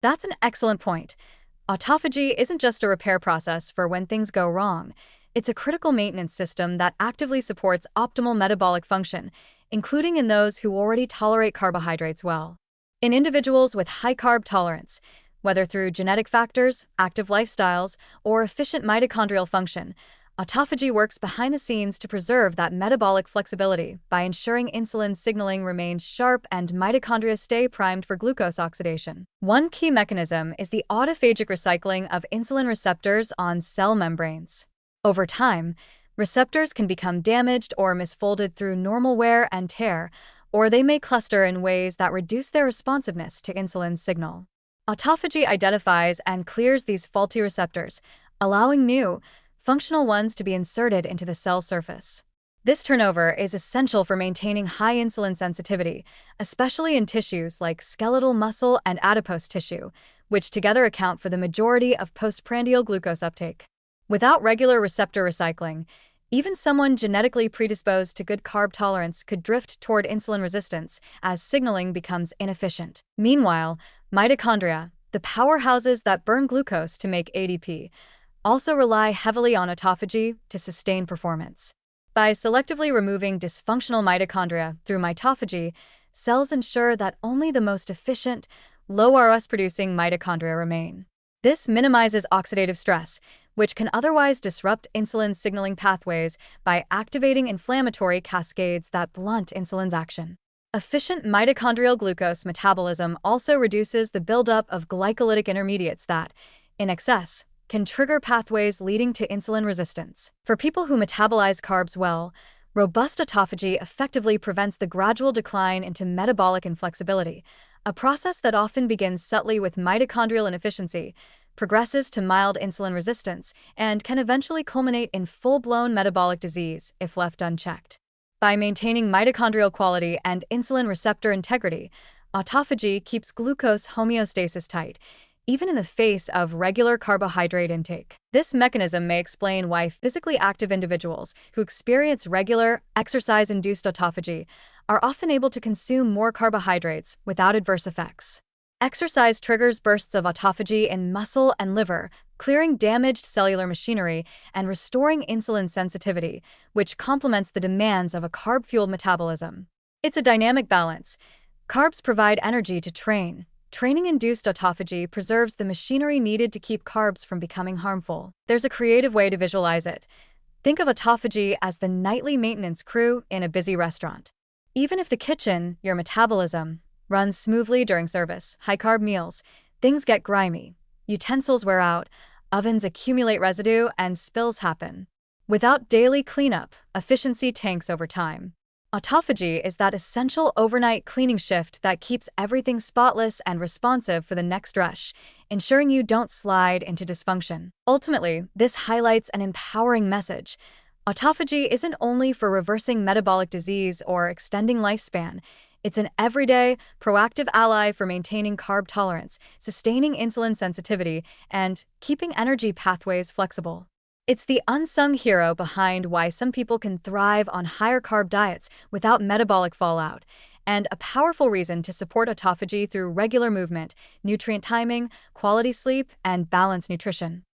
That's an excellent point. Autophagy isn't just a repair process for when things go wrong. It's a critical maintenance system that actively supports optimal metabolic function, including in those who already tolerate carbohydrates well. In individuals with high carb tolerance, whether through genetic factors, active lifestyles, or efficient mitochondrial function, autophagy works behind the scenes to preserve that metabolic flexibility by ensuring insulin signaling remains sharp and mitochondria stay primed for glucose oxidation. One key mechanism is the autophagic recycling of insulin receptors on cell membranes. Over time, receptors can become damaged or misfolded through normal wear and tear, or they may cluster in ways that reduce their responsiveness to insulin's signal. Autophagy identifies and clears these faulty receptors, allowing new, functional ones to be inserted into the cell surface. This turnover is essential for maintaining high insulin sensitivity, especially in tissues like skeletal muscle and adipose tissue, which together account for the majority of postprandial glucose uptake. Without regular receptor recycling, even someone genetically predisposed to good carb tolerance could drift toward insulin resistance as signaling becomes inefficient. Meanwhile, mitochondria, the powerhouses that burn glucose to make ADP, also rely heavily on autophagy to sustain performance. By selectively removing dysfunctional mitochondria through mitophagy, cells ensure that only the most efficient, low RS-producing mitochondria remain. This minimizes oxidative stress, which can otherwise disrupt insulin signaling pathways by activating inflammatory cascades that blunt insulin's action. Efficient mitochondrial glucose metabolism also reduces the buildup of glycolytic intermediates that, in excess, can trigger pathways leading to insulin resistance. For people who metabolize carbs well, robust autophagy effectively prevents the gradual decline into metabolic inflexibility, a process that often begins subtly with mitochondrial inefficiency, progresses to mild insulin resistance, and can eventually culminate in full-blown metabolic disease if left unchecked. By maintaining mitochondrial quality and insulin receptor integrity, autophagy keeps glucose homeostasis tight, even in the face of regular carbohydrate intake. This mechanism may explain why physically active individuals who experience regular, exercise-induced autophagy are often able to consume more carbohydrates without adverse effects. Exercise triggers bursts of autophagy in muscle and liver, clearing damaged cellular machinery and restoring insulin sensitivity, which complements the demands of a carb-fueled metabolism. It's a dynamic balance. Carbs provide energy to train. Training-induced autophagy preserves the machinery needed to keep carbs from becoming harmful. There's a creative way to visualize it. Think of autophagy as the nightly maintenance crew in a busy restaurant. Even if the kitchen, your metabolism, runs smoothly during service, high-carb meals, things get grimy. Utensils wear out, ovens accumulate residue, and spills happen. Without daily cleanup, efficiency tanks over time. Autophagy is that essential overnight cleaning shift that keeps everything spotless and responsive for the next rush, ensuring you don't slide into dysfunction. Ultimately, this highlights an empowering message. Autophagy isn't only for reversing metabolic disease or extending lifespan. It's an everyday, proactive ally for maintaining carb tolerance, sustaining insulin sensitivity, and keeping energy pathways flexible. It's the unsung hero behind why some people can thrive on higher carb diets without metabolic fallout, and a powerful reason to support autophagy through regular movement, nutrient timing, quality sleep, and balanced nutrition.